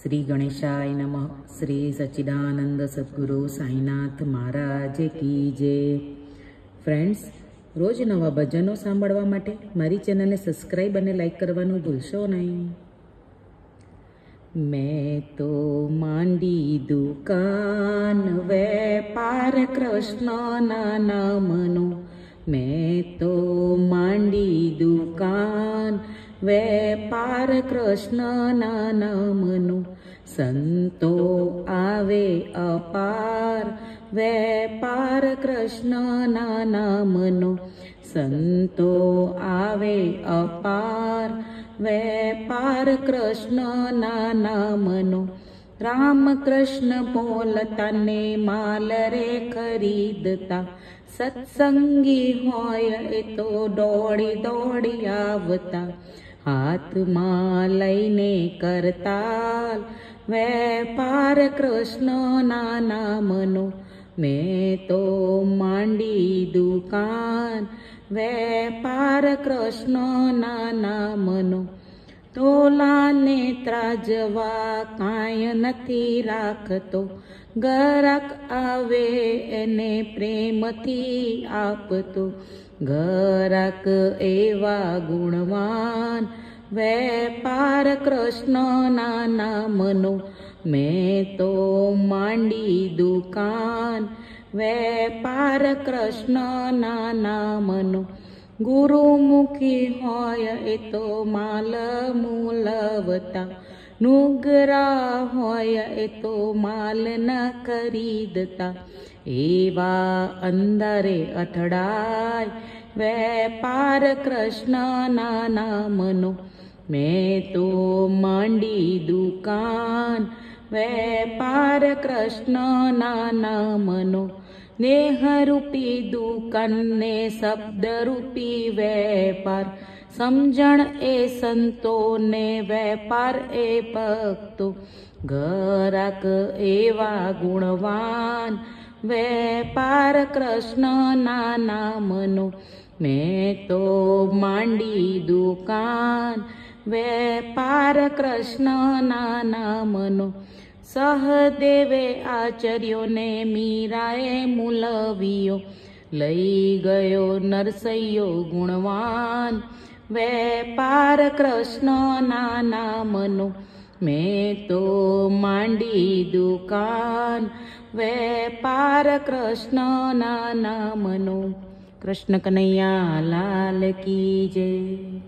श्री गणेशाय नमः। श्री सच्चिदानंद सद्गुरु साईनाथ महाराज की जय। फ्रेंड्स, रोज नवा भजनो सांभळवा माटे मारी चेनलने सब्सक्राइब अने लाइक करवानुं भूलशो नहीं। मैं तो मांडी दुकान वेपार कृष्ण ना नामनो। मैं तो मांडी दुकान वेपार कृष्ण ना नामनो। संतो आवे अपार वेपार कृष्ण ना नामनो। संतो आवे अपार वेपार कृष्ण ना नामनो। राम कृष्ण बोलता ने माल रे खरीदता। सत्संगी होय ए तो दौड़ी दौड़ी आवता। हाथ में लईने करताल वेपार कृष्ण ना नामनो। मैं तो मांडी दुकान वेपार कृष्ण ना नामनो। तोला ने त्राजवा कांय नथी राखतो। गराक आवे एने प्रेमथी आपतो। गराक एवा गुणवान वेपार कृष्ण ना नामनो। मैं तो मांडी दुकान वेपार कृष्ण ना नामनो। गुरुमुखी होय ए तो माल मूलवता। नुगरा होय ए तो माल न खरीदता। एवा अंदरे अठड़ाय वेपार कृष्ण ना नामनो। मैं तो मांडी दुकान वेपार कृष्ण ना नामनो। नेह रूपी दुकान ने शब्द रूपी वेपार। समझण ए संतो ने वेपार ए भक्तो। गराक एवा गुणवान वेपार कृष्ण ना नामनो। मैं तो मांडी दुकान वेपार कृष्ण ना नामनो। सहदेवे आचार्यो ने मीराए मूलवियो। लई गयो नरसैयो गुणवान वेपार कृष्ण ना नामनो। मैं तो मांडी दुकान वेपार कृष्ण ना नामनो। कृष्ण कन्हैया लाल की जय।